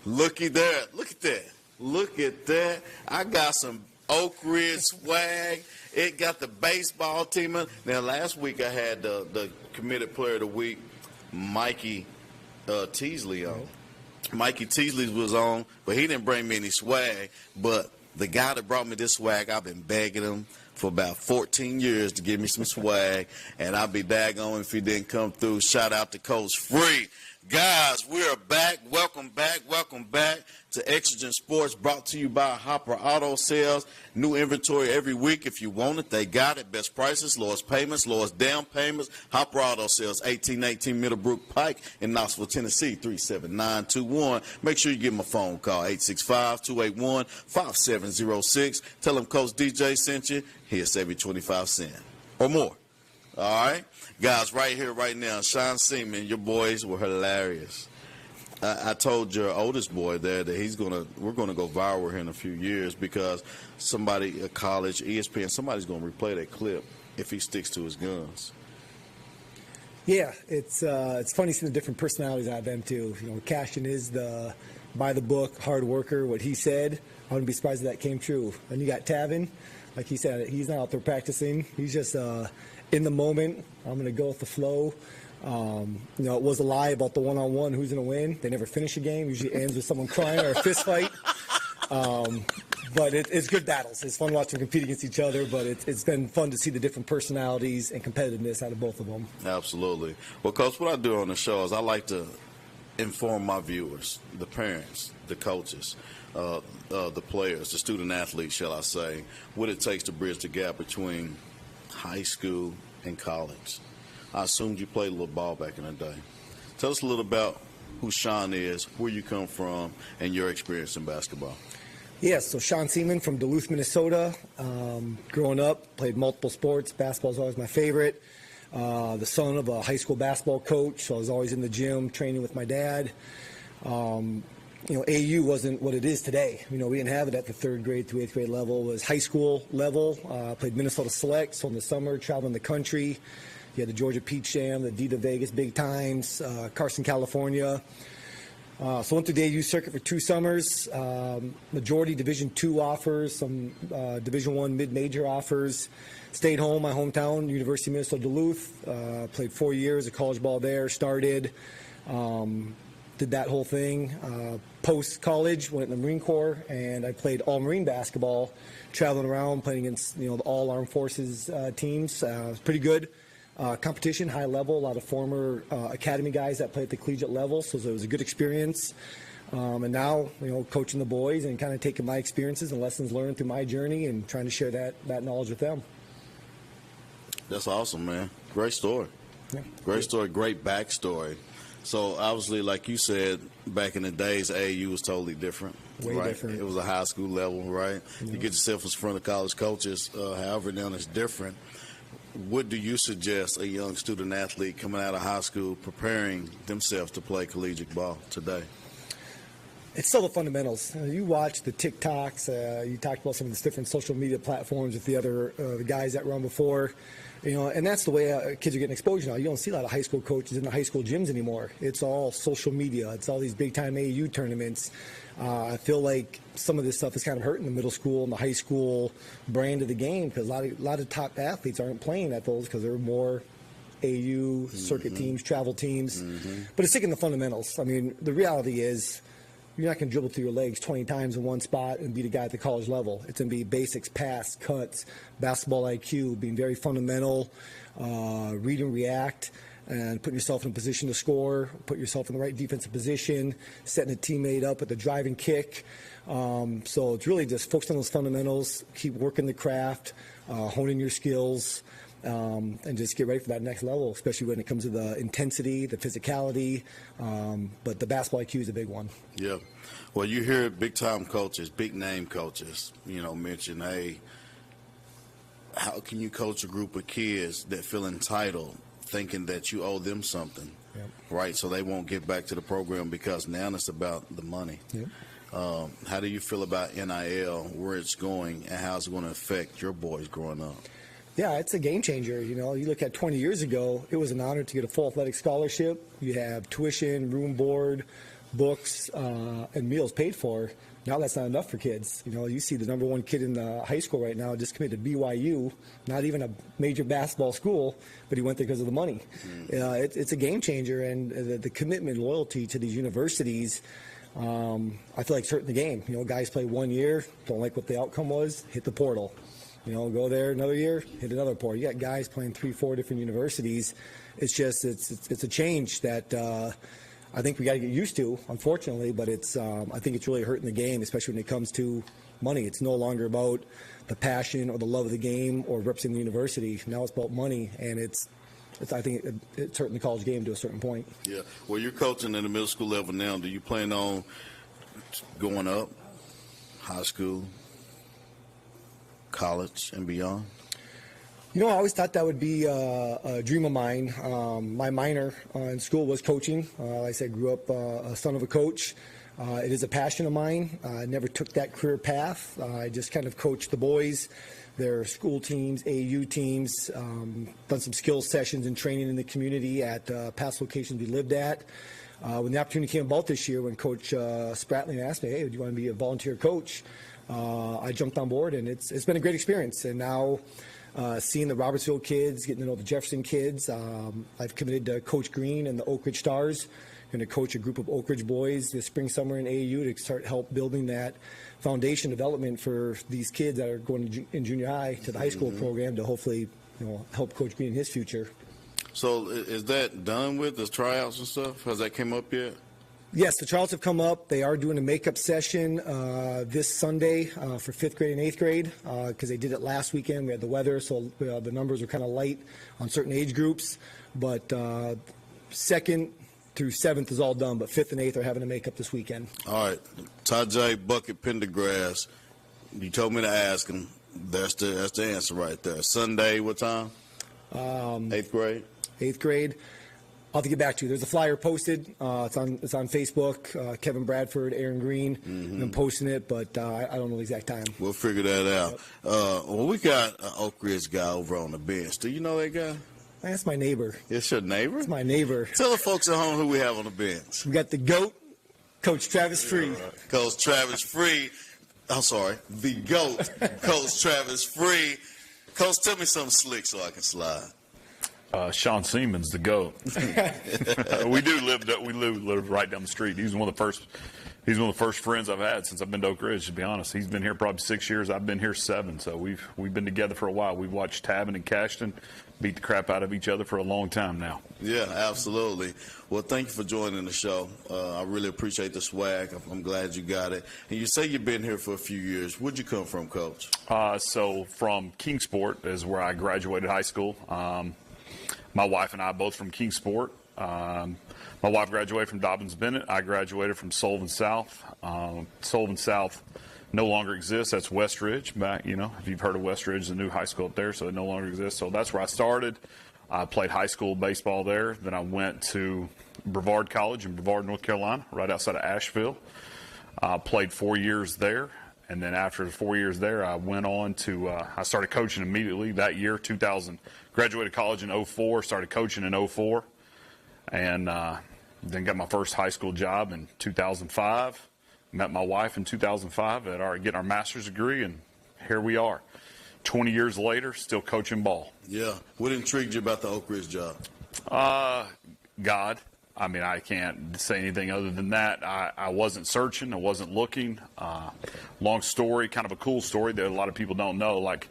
Looky there. Look at that. Look at that. I got some Oak Ridge swag. It got the baseball team in. Now, last week I had the committed player of the week, Mikey Teasley, on. Mikey Teasley was on, but he didn't bring me any swag. But the guy that brought me this swag, I've been begging him for about 14 years to give me some swag, and I'll be daggone if he didn't come through. Shout out to Coach Free. Guys, we are back. Welcome back to Exigent Sports, brought to you by Hopper Auto Sales. New inventory every week. If you want it, they got it. Best prices, lowest payments, lowest down payments. Hopper Auto Sales, 1818 Middlebrook Pike in Knoxville, Tennessee, 37921. Make sure you give them a phone call, 865-281-5706. Tell them Coach DJ sent you. He'll save you 25 cents or more. All right? Guys, right here, right now, Sean Seaman, your boys were hilarious. I told your oldest boy there that we're gonna go viral here in a few years because somebody at college, ESPN, somebody's gonna replay that clip if he sticks to his guns. Yeah, it's funny seeing the different personalities out of them too. You know, Cashin is the by the book, hard worker. What he said, I wouldn't be surprised if that came true. And you got Tavin, like he said, he's not out there practicing. He's just in the moment. I'm going to go with the flow. You know, it was a lie about the one-on-one, who's going to win. They never finish a game. Usually ends with someone crying or a fist fight. But it's good battles. It's fun watching them compete against each other, but it's been fun to see the different personalities and competitiveness out of both of them. Absolutely. Well, Coach, what I do on the show is I like to inform my viewers, the parents, the coaches, the players, the student athletes, shall I say, what it takes to bridge the gap between high school and college. I assumed you played a little ball back in the day. Tell us a little about who Sean is, where you come from, and your experience in basketball. Yes, so Sean Seaman from Duluth, Minnesota. Growing up, played multiple sports. Basketball is always my favorite. The son of a high school basketball coach, so I was always in the gym training with my dad. AU wasn't what it is today. We didn't have it at the 3rd grade through 8th grade level. It was high school level. Played Minnesota Select, so in the summer, traveling the country. You had the Georgia Peach Jam, the D to Vegas Big Times, Carson, California. So went through the AU circuit for 2 summers. Majority Division II offers, some Division I mid-major offers. Stayed home, my hometown, University of Minnesota Duluth. Played 4 years of college ball there. Started, did that whole thing. Post-college, went in the Marine Corps, and I played all-Marine basketball, traveling around, playing against the all Armed Forces teams. It was pretty good. Competition, high level, a lot of former academy guys that play at the collegiate level, so it was a good experience. And now, coaching the boys and kind of taking my experiences and lessons learned through my journey and trying to share that knowledge with them. That's awesome, man. Great story. Yeah. Great story, great backstory. So, obviously, like you said, back in the days, AAU was totally different. Way right? different. It was a high school level, right? Yeah. You get yourself in front of college coaches. However, now it's different. What do you suggest a young student athlete coming out of high school preparing themselves to play collegiate ball today? It's still the fundamentals. You watch the TikToks. You talked about some of the different social media platforms with the other the guys that run before. And that's the way kids are getting exposure now. You don't see a lot of high school coaches in the high school gyms anymore. It's all social media. It's all these big-time AAU tournaments. I feel like some of this stuff is kind of hurting the middle school and the high school brand of the game because a lot of top athletes aren't playing at those because they're more AU circuit teams, travel teams. But it's sticking the fundamentals. I mean, the reality is you're not going to dribble through your legs 20 times in one spot and beat a guy at the college level. It's going to be basics, pass, cuts, basketball IQ, being very fundamental, read and react, and putting yourself in a position to score, put yourself in the right defensive position, setting a teammate up with a driving kick. So it's really just focus on those fundamentals, keep working the craft, honing your skills, and just get ready for that next level, especially when it comes to the intensity, the physicality. But the basketball IQ is a big one. Yeah. Well, you hear big-time coaches, big-name coaches, mention, hey, how can you coach a group of kids that feel entitled, thinking that you owe them something, right? So they won't get back to the program because now it's about the money. Yep. How do you feel about NIL, where it's going, and how it's going to affect your boys growing up? Yeah, it's a game changer. You look at 20 years ago, it was an honor to get a full athletic scholarship. You have tuition, room, board, books, and meals paid for. Now that's not enough for kids. You see the number 1 kid in the high school right now just committed to BYU, not even a major basketball school, but he went there because of the money. It's a game changer, and the commitment, loyalty to these universities, I feel like it's hurting the game. Guys play 1 year, don't like what the outcome was, hit the portal. Go there another year, hit another portal. You got guys playing 3-4 different universities. It's just it's a change that I think we got to get used to, unfortunately. But I think it's really hurting the game, especially when it comes to money. It's no longer about the passion or the love of the game or representing the university. Now it's about money, and I think it's hurting the college game to a certain point. Yeah. Well, you're coaching at the middle school level now. Do you plan on going up, high school, college, and beyond? I always thought that would be a dream of mine. My minor in school was coaching. Like I said, grew up a son of a coach. It is a passion of mine. I never took that career path. I just kind of coached the boys, their school teams, AAU teams, done some skills sessions and training in the community at past locations we lived at. When the opportunity came about this year, when Coach Spratling asked me, hey, do you want to be a volunteer coach? I jumped on board, and it's been a great experience. And now seeing the Robertsville kids, getting to know the Jefferson kids, I've committed to Coach Green and the Oak Ridge Stars. Going to coach a group of Oak Ridge boys this spring, summer in AAU to start help building that foundation development for these kids that are going in junior high to the high school program to hopefully help Coach Green in his future. So is that done with the tryouts and stuff? Has that came up yet? Yes, the trials have come up. They are doing a makeup session this Sunday for 5th grade and 8th grade because they did it last weekend. We had the weather, so the numbers were kind of light on certain age groups. But 2nd through 7th is all done, but 5th and 8th are having a makeup this weekend. All right. DJ Bucket Pendergrass, you told me to ask him. That's the answer right there. Sunday, what time? 8th grade? 8th grade. I'll have to get back to you. There's a flyer posted. It's on Facebook. Kevin Bradford, Aaron Green, been posting it, but I don't know the exact time. We'll figure that out. Well, we got an Oak Ridge guy over on the bench. Do you know that guy? That's my neighbor. It's your neighbor? It's my neighbor. Tell the folks at home who we have on the bench. We got the GOAT, Coach Travis Free. Coach Travis Free. I'm sorry, the GOAT, Coach Travis Free. Coach, tell me something slick so I can slide. Sean Siemens, the GOAT. We live right down the street. He's one of the first friends I've had since I've been to Oak Ridge, to be honest. He's been here probably 6 years. I've been here 7, so we've been together for a while. We've watched Tavin and Cashton beat the crap out of each other for a long time now. Yeah, absolutely. Well, thank you for joining the show. I really appreciate the swag. I'm glad you got it. And you say you've been here for a few years. Where'd you come from, Coach? So from Kingsport is where I graduated high school. My wife and I both from Kingsport. My wife graduated from Dobbins-Bennett. I graduated from Sullivan South. Sullivan South no longer exists. That's Westridge. Back, if you've heard of Westridge, the new high school up there, so it no longer exists. So that's where I started. I played high school baseball there. Then I went to Brevard College in Brevard, North Carolina, right outside of Asheville. Played 4 years there. And then after 4 years there, I went on to I started coaching immediately that year, 2000. Graduated college in 04, started coaching in 04, and then got my first high school job in 2005. Met my wife in 2005 getting our master's degree, and here we are. 20 years later, still coaching ball. Yeah. What intrigued you about the Oak Ridge job? God. I mean, I can't say anything other than that. I wasn't searching. I wasn't looking. Long story, kind of a cool story that a lot of people don't know. Like,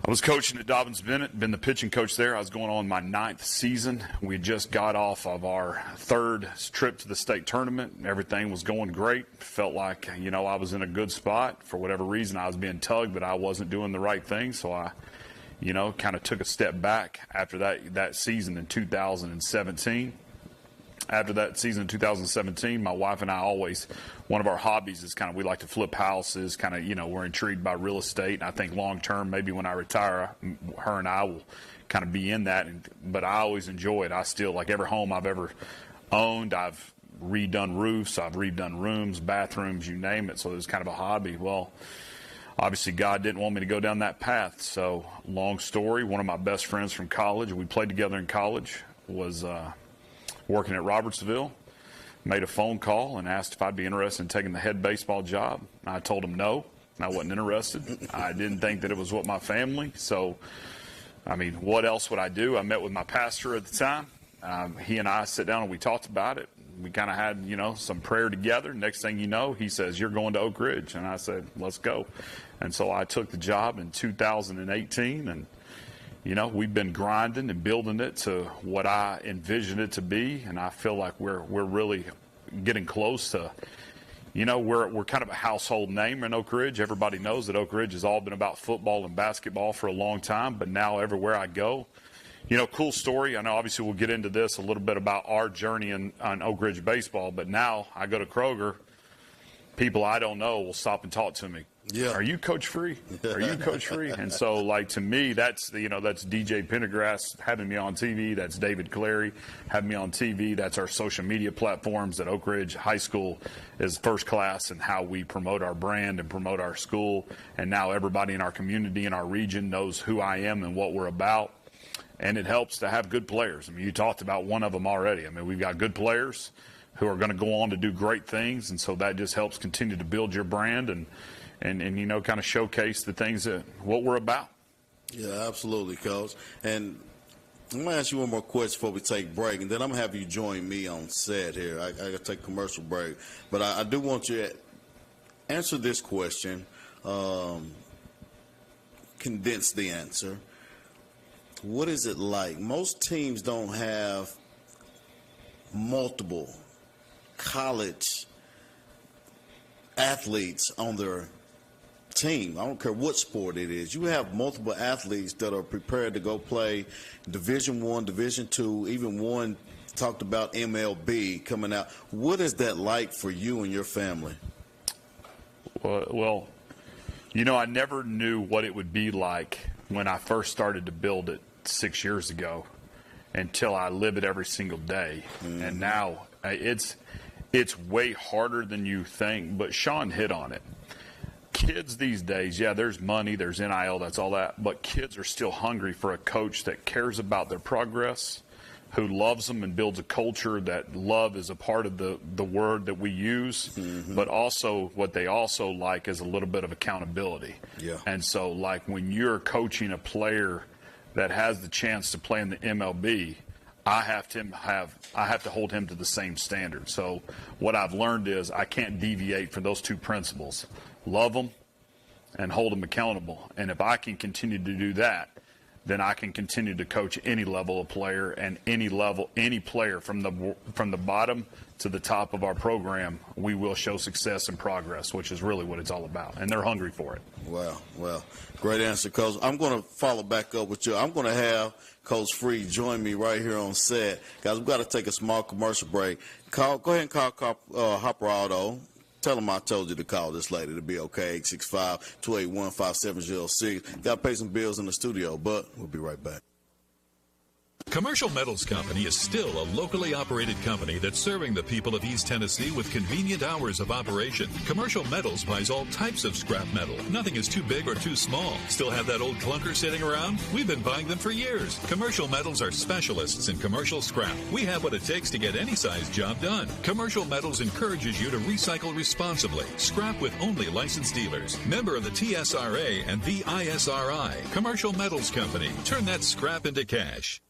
I was coaching at Dobbins-Bennett, been the pitching coach there. I was going on my 9th season. We just got off of our 3rd trip to the state tournament. Everything was going great. Felt like, I was in a good spot. For whatever reason, I was being tugged, but I wasn't doing the right thing. So I kind of took a step back after that season in 2017. After that season in 2017, my wife and I one of our hobbies is we like to flip houses, we're intrigued by real estate. And I think long term, maybe when I retire, her and I will kind of be in that. But I always enjoy it. I still, like every home I've ever owned, I've redone roofs, I've redone rooms, bathrooms, you name it. So it's kind of a hobby. Well, obviously, God didn't want me to go down that path. So, long story, one of my best friends from college, we played together in college, was working at Robertsville, made a phone call and asked if I'd be interested in taking the head baseball job. I told him no, I wasn't interested. I didn't think that it was what my family. So, what else would I do? I met with my pastor at the time. He and I sat down and we talked about it. We kind of had, some prayer together. Next thing you know, he says, "You're going to Oak Ridge." And I said, "Let's go." And so I took the job in 2018. And, we've been grinding and building it to what I envisioned it to be. And I feel like we're really getting close to, we're kind of a household name in Oak Ridge. Everybody knows that Oak Ridge has all been about football and basketball for a long time. But now everywhere I go, cool story. I know obviously we'll get into this a little bit about our journey on Oak Ridge baseball, but now I go to Kroger, people I don't know will stop and talk to me. Yeah. Are you Coach Free? Are you Coach Free? And so, to me, that's DJ Pendergrass having me on TV. That's David Clary having me on TV. That's our social media platforms. That Oak Ridge High School is first class in how we promote our brand and promote our school. And now everybody in our community, in our region, knows who I am and what we're about. And it helps to have good players. You talked about one of them already. We've got good players who are going to go on to do great things, and so that just helps continue to build your brand and kind of showcase the things what we're about. Yeah, absolutely, Coach. And I'm going to ask you one more question before we take break, and then I'm going to have you join me on set here. I got to take a commercial break. But I do want you to answer this question, condense the answer. What is it like? Most teams don't have multiple college athletes on their team. I don't care what sport it is. You have multiple athletes that are prepared to go play Division I, Division II, even one talked about MLB coming out. What is that like for you and your family? Well, I never knew what it would be like when I first started to build it 6 years ago until I live it every single day. Mm-hmm. And now it's way harder than you think, but Sean hit on it. Kids these days, yeah, there's money, there's NIL, that's all that, but kids are still hungry for a coach that cares about their progress, who loves them and builds a culture that love is a part of the word that we use, mm-hmm. but also what they also like is a little bit of accountability. Yeah. And so, like, when you're coaching a player that has the chance to play in the MLB, I have to hold him to the same standard. So what I've learned is I can't deviate from those two principles. Love them and hold them accountable. And if I can continue to do that, then I can continue to coach any level of player and any player from the bottom to the top of our program. We will show success and progress, which is really what it's all about. And they're hungry for it. Wow. Well, great answer, Coach. I'm going to follow back up with you. I'm going to have Coach Free join me right here on set. Guys, we've got to take a small commercial break. Go ahead and call Hopper Auto. Tell them I told you to call this lady. It'll be okay. 865-281-5706. Got to pay some bills in the studio, but we'll be right back. Commercial Metals Company is still a locally operated company that's serving the people of East Tennessee with convenient hours of operation. Commercial Metals buys all types of scrap metal. Nothing is too big or too small. Still have that old clunker sitting around? We've been buying them for years. Commercial Metals are specialists in commercial scrap. We have what it takes to get any size job done. Commercial Metals encourages you to recycle responsibly. Scrap with only licensed dealers. Member of the TSRA and the ISRI. Commercial Metals Company. Turn that scrap into cash.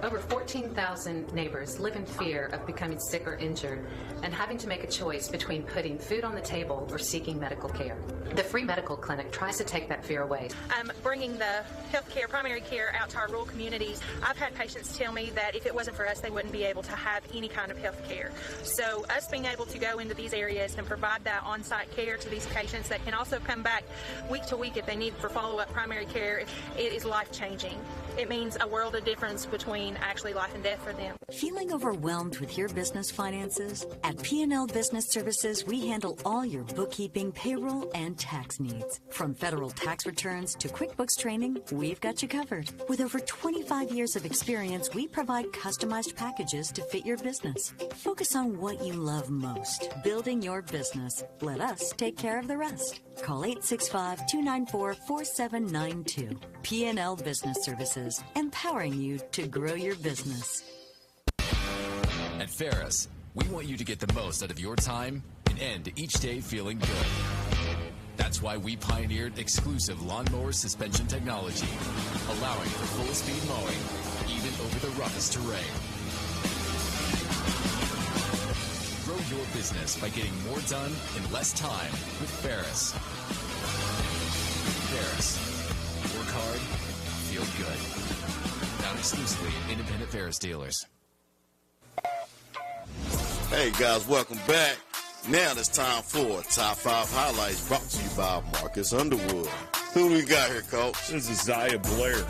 Over 14,000 neighbors live in fear of becoming sick or injured and having to make a choice between putting food on the table or seeking medical care. The free medical clinic tries to take that fear away. Bringing the healthcare, primary care out to our rural communities. I've had patients tell me that if it wasn't for us, they wouldn't be able to have any kind of health care. So us being able to go into these areas and provide that on-site care to these patients that can also come back week to week if they need for follow-up primary care, it is life-changing. It means a world of difference between actually life and death for them. Feeling overwhelmed with your business finances? At P&L Business Services, we handle all your bookkeeping, payroll, and tax needs. From federal tax returns to QuickBooks training, we've got you covered. With over 25 years of experience, we provide customized packages to fit your business. Focus on what you love most, building your business. Let us take care of the rest. Call 865-294-4792. P&L Business Services, empowering you to grow your business. At Ferris, we want you to get the most out of your time and end each day feeling good. That's why we pioneered exclusive lawnmower suspension technology, allowing for full speed mowing, even over the roughest terrain. Grow your business by getting more done in less time with Ferris. Ferris. Work hard, feel good. Now exclusively at independent Ferris dealers. Hey guys, welcome back. Now it's time for Top 5 Highlights, brought to you by Marcus Underwood. Who we got here, Coach? This is Isaiah Blair.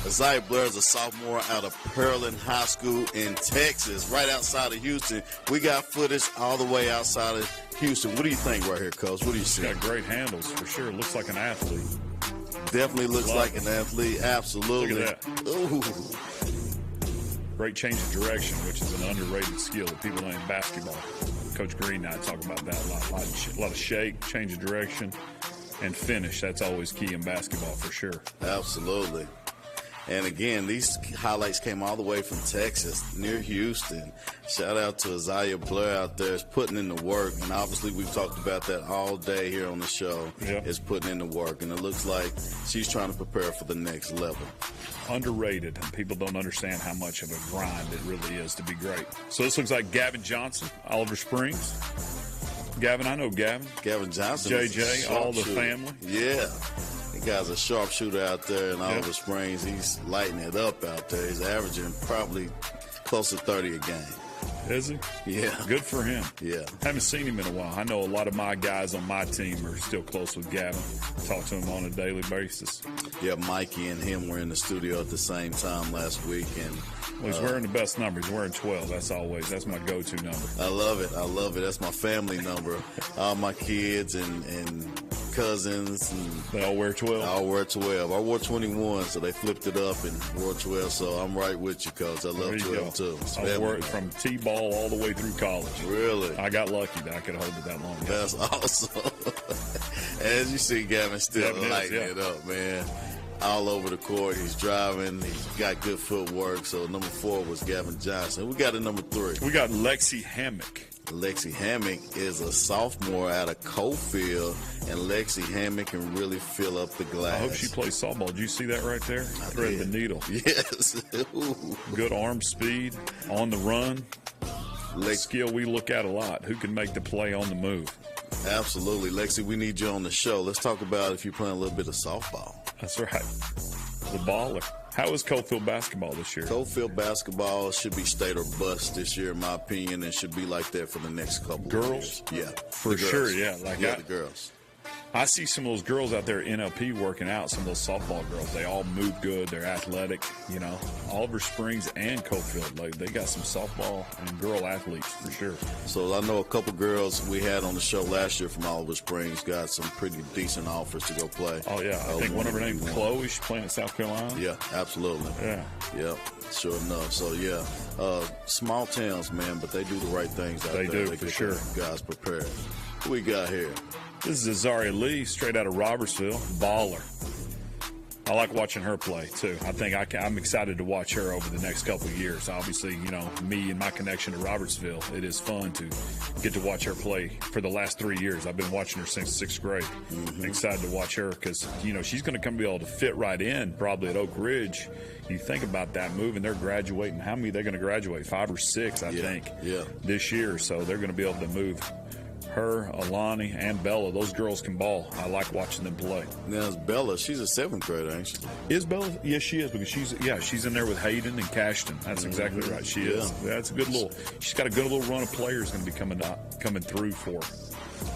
Isaiah Blair is a sophomore out of Pearland High School in Texas, right outside of Houston. We got footage all the way outside of Houston. What do you think right here, Coach? What do you see? Got great handles, for sure. Looks like an athlete. Definitely looks like an athlete. Absolutely. Look at that. Ooh. Great change of direction, which is an underrated skill that people don't in basketball. Coach Green and I talk about that a lot. A lot of shake, change of direction, and finish. That's always key in basketball for sure. Absolutely. And again, these highlights came all the way from Texas, near Houston. Shout out to Isaiah Blair out there. Is putting in the work. And obviously we've talked about that all day here on the show. Yep. Is putting in the work. And it looks like she's trying to prepare for the next level. Underrated. And people don't understand how much of a grind it really is to be great. So this looks like Gavin Johnson, Oliver Springs. Gavin, I know Gavin. Gavin Johnson. JJ, all the family. Yeah. guy's a sharpshooter out there in Oliver Springs. He's lighting it up out there. He's averaging probably close to 30 a game. Is he? Yeah. Good for him. Yeah. Haven't seen him in a while. I know a lot of my guys on my team are still close with Gavin. Talk to him on a daily basis. Yeah, Mikey and him were in the studio at the same time last week. And well, he's wearing the best number. He's wearing 12. That's my go-to number. I love it. That's my family number. All my kids and cousins. And they all wear 12? They all wear 12. I wore 21, so they flipped it up and wore 12. So I'm right with you, Coach. I love 12, too. I wore it from T-ball all the way through college. Really? I got lucky that I could hold it that long. That's awesome. As you see, Gavin still lighting it up, man. All over the court. He's driving. He's got good footwork. So number 4 was Gavin Johnson. We got a number 3. We got Lexi Hammock. Lexi Hammock is a sophomore out of Cofield, and Lexi Hammock can really fill up the glass. I hope she plays softball. Did you see that right there? Thread the needle. Yes. Good arm speed, on the run. Skill we look at a lot. Who can make the play on the move? Absolutely. Lexi, we need you on the show. Let's talk about if you're playing a little bit of softball. That's right. The baller. How is Cofield basketball this year? Cofield basketball should be state or bust this year, in my opinion, and should be like that for the next couple of years. Yeah. For sure, yeah. The girls. I see some of those girls out there in NLP working out, some of those softball girls. They all move good. They're athletic, you know. Oliver Springs and Cofield, like, they got some softball and girl athletes for sure. So I know a couple girls we had on the show last year from Oliver Springs got some pretty decent offers to go play. Oh, yeah. I think one of her named Chloe. She's playing at South Carolina. Yeah, absolutely. Yeah. Yep. Sure enough. So, yeah, small towns, man, but they do the right things out there. They do, for sure. Guys prepared. Who we got here? This is Azaria Lee, straight out of Robertsville. Baller. I like watching her play, too. I think I'm excited to watch her over the next couple of years. Obviously, you know, me and my connection to Robertsville, it is fun to get to watch her play for the last 3 years. I've been watching her since 6th grade. Mm-hmm. Excited to watch her because, you know, she's going to come be able to fit right in probably at Oak Ridge. You think about that move, and they're graduating. How many are they going to graduate? 5 or 6, I think, this year. So they're going to be able to move. Her, Alani, and Bella, those girls can ball. I like watching them play. Now, Bella, she's a 7th grader, ain't she? Is Bella? Yes, she is, because she's in there with Hayden and Cashton. That's exactly right. She is. That's a good she's got a good little run of players going to be coming through for her.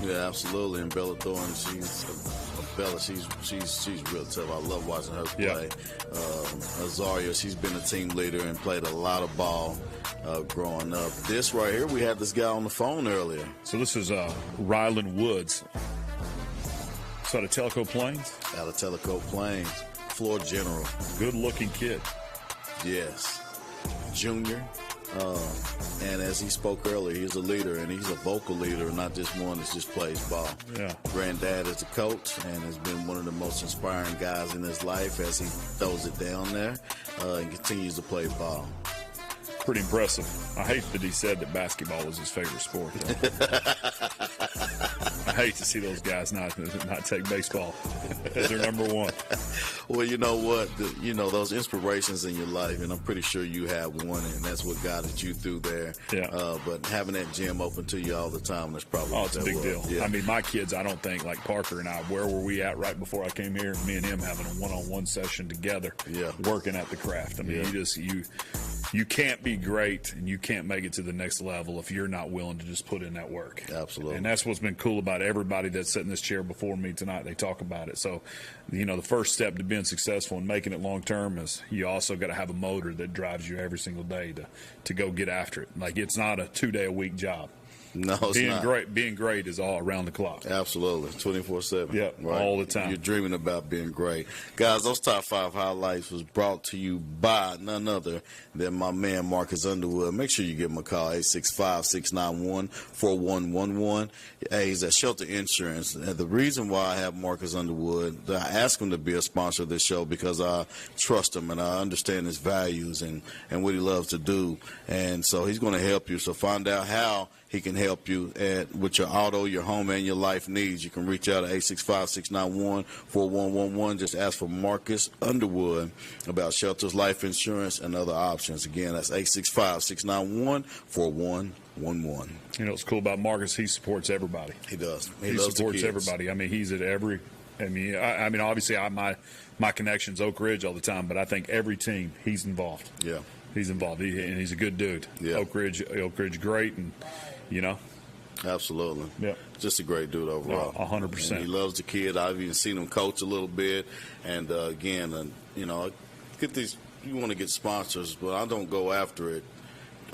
Yeah, absolutely. And Bella Thorne, she's real tough. I love watching her play. Azaria, she's been a team leader and played a lot of ball growing up. This right here, we had this guy on the phone earlier. So this is Rylan Woods. So out of Tellico Plains? Out of Tellico Plains. Floor general. Good-looking kid. Yes. Junior. And as he spoke earlier, he's a leader, and he's a vocal leader, not just one that just plays ball. Yeah. Granddad is a coach and has been one of the most inspiring guys in his life as he throws it down there and continues to play ball. Pretty impressive. I hate that he said that basketball was his favorite sport. I hate to see those guys not take baseball as their number one. Well, you know what? Those inspirations in your life, and I'm pretty sure you have one, and that's what guided you through there. Yeah. But having that gym open to you all the time, that's probably it's a big deal. Yeah. I mean, my kids, I don't think, like Parker and I, where were we at right before I came here? Me and him having a one-on-one session together, working at the craft. I mean, you can't be great and you can't make it to the next level if you're not willing to just put in that work. Absolutely. And that's what's been cool about everybody that's sitting in this chair before me tonight. They talk about it. So, the first step to being successful and making it long term is you also got to have a motor that drives you every single day to go get after it. Like, it's not a 2-day-a-week job. No, it's not. Being great is all around the clock. Absolutely. 24/7. Yeah, right? All the time. You're dreaming about being great. Guys, those top 5 highlights was brought to you by none other than my man Marcus Underwood. Make sure you give him a call, 865-691-4111. Hey, he's at Shelter Insurance. And the reason why I have Marcus Underwood, I asked him to be a sponsor of this show because I trust him and I understand his values and what he loves to do. And so he's going to help you. So find out how he can help you with your auto, your home, and your life needs. You can reach out at 865-691-4111. Just ask for Marcus Underwood about Shelter's life insurance and other options. Again, that's 865-691-4111. What's cool about Marcus, he supports everybody. He does. He supports everybody. I mean, he's at every I mean, obviously, my connection's Oak Ridge all the time, but I think every team he's involved. Yeah, he's involved, and he's a good dude. Yeah. Oak Ridge, great, and Absolutely. Yeah. Just a great dude overall. 100%. And he loves the kid. I've even seen him coach a little bit. And, again, get these. You want to get sponsors, but I don't go after it.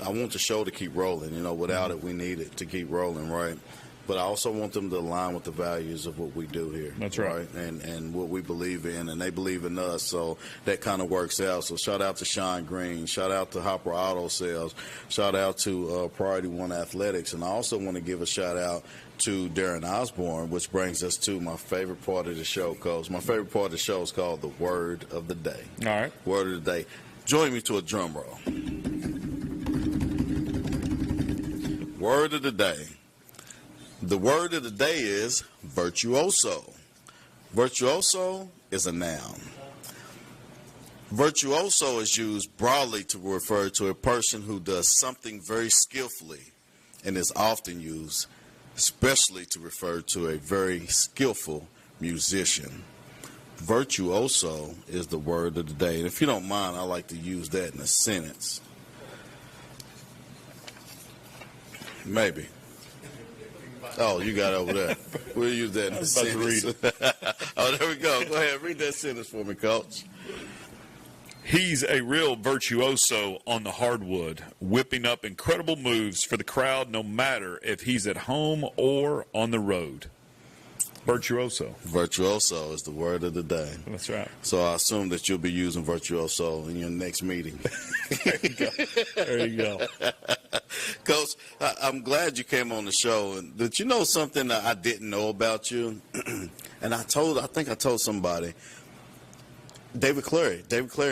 I want the show to keep rolling. Without it, we need it to keep rolling, right? But I also want them to align with the values of what we do here. That's right. And what we believe in, and they believe in us, so that kind of works out. So shout out to Sean Green, shout out to Hopper Auto Sales, shout out to Priority One Athletics, and I also want to give a shout out to Darren Osborne, which brings us to my favorite part of the show, Coach. My favorite part of the show is called the Word of the Day. All right. Word of the Day. Join me to a drum roll. Word of the Day. The word of the day is virtuoso. Virtuoso is a noun. Virtuoso is used broadly to refer to a person who does something very skillfully, and is often used especially to refer to a very skillful musician. Virtuoso is the word of the day. And if you don't mind, I like to use that in a sentence. Maybe. Oh, you got it over there. We'll use that in a sentence. Oh, there we go. Go ahead. Read that sentence for me, Coach. He's a real virtuoso on the hardwood, whipping up incredible moves for the crowd no matter if he's at home or on the road. Virtuoso. Virtuoso is the word of the day. That's right. So I assume that you'll be using virtuoso in your next meeting. There you go. There you go. Coach, I'm glad you came on the show. And did you know something that I didn't know about you? And I think I told somebody. David Clary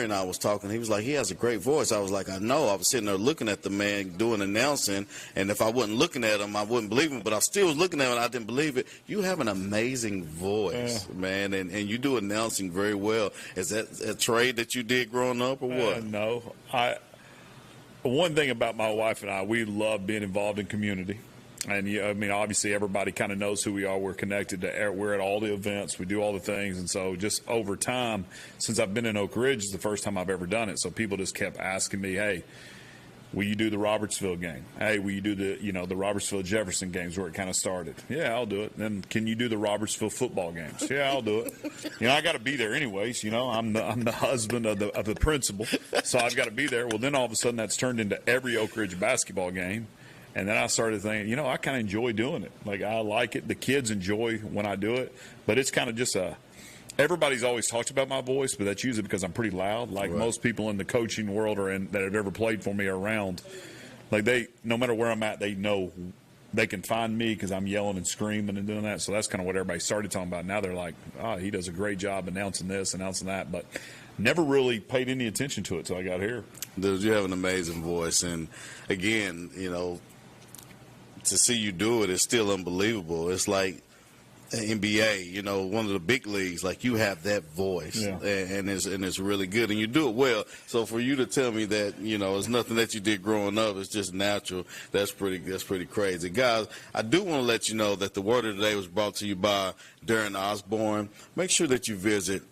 and I was talking. He was like, he has a great voice. I was like, I know. I was sitting there looking at the man doing announcing, and if I wasn't looking at him, I wouldn't believe him. But I still was looking at him, and I didn't believe it. You have an amazing voice, man, and you do announcing very well. Is that a trade that you did growing up, or what? No. One thing about my wife and I, we love being involved in community. And, obviously everybody kind of knows who we are. We're connected we're at all the events. We do all the things. And so just over time, since I've been in Oak Ridge, it's the first time I've ever done it. So people just kept asking me, hey, will you do the Robertsville game? Hey, will you do the Robertsville Jefferson games where it kind of started? Yeah, I'll do it. Then can you do the Robertsville football games? Yeah, I'll do it. I got to be there anyways. I'm the husband of the principal. So I've got to be there. Well, then all of a sudden that's turned into every Oak Ridge basketball game. And then I started thinking, I kind of enjoy doing it. Like, I like it. The kids enjoy when I do it. But it's kind of just everybody's always talked about my voice, but that's usually because I'm pretty loud. Like most people in the coaching world that have ever played for me are around. Like, no matter where I'm at, they know they can find me because I'm yelling and screaming and doing that. So that's kind of what everybody started talking about. Now they're like, he does a great job announcing this, announcing that. But never really paid any attention to it till I got here. Dude, you have an amazing voice. And, again, to see you do it is still unbelievable. It's like NBA, one of the big leagues. Like, you have that voice, and it's really good, and you do it well. So for you to tell me that it's nothing that you did growing up, it's just natural. That's pretty crazy, guys. I do want to let you know that the word of the day was brought to you by Darren Osborne. Make sure that you visit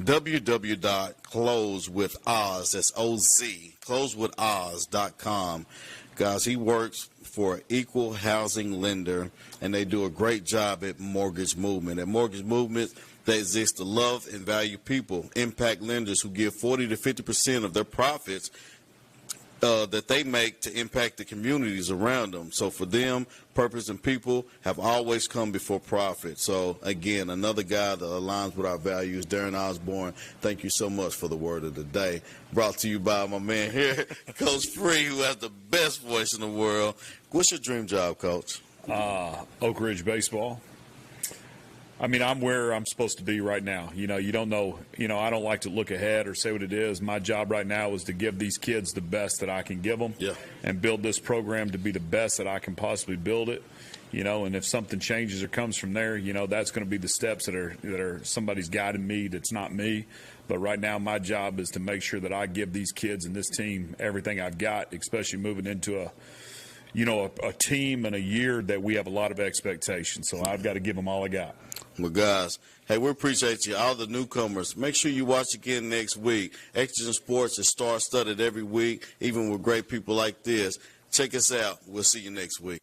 www.closewithoz. That's OZ. Closewithoz.com. Guys, he works for an equal housing lender, and they do a great job at Mortgage Movement. At Mortgage Movement, they exist to love and value people, impact lenders who give 40 to 50% of their profits that they make to impact the communities around them. So for them, purpose and people have always come before profit. So, again, another guy that aligns with our values, Darren Osborne. Thank you so much for the word of the day. Brought to you by my man here, Coach Free, who has the best voice in the world. What's your dream job, Coach? Oak Ridge baseball. I'm where I'm supposed to be right now. You don't know. I don't like to look ahead or say what it is. My job right now is to give these kids the best that I can give them, and build this program to be the best that I can possibly build it. And if something changes or comes from there, that's going to be the steps that are somebody's guiding me. That's not me. But right now, my job is to make sure that I give these kids and this team everything I've got, especially moving into a team and a year that we have a lot of expectations. So I've got to give them all I got. Well, guys, hey, we appreciate you, all the newcomers. Make sure you watch again next week. Exigent Sports is star-studded every week, even with great people like this. Check us out. We'll see you next week.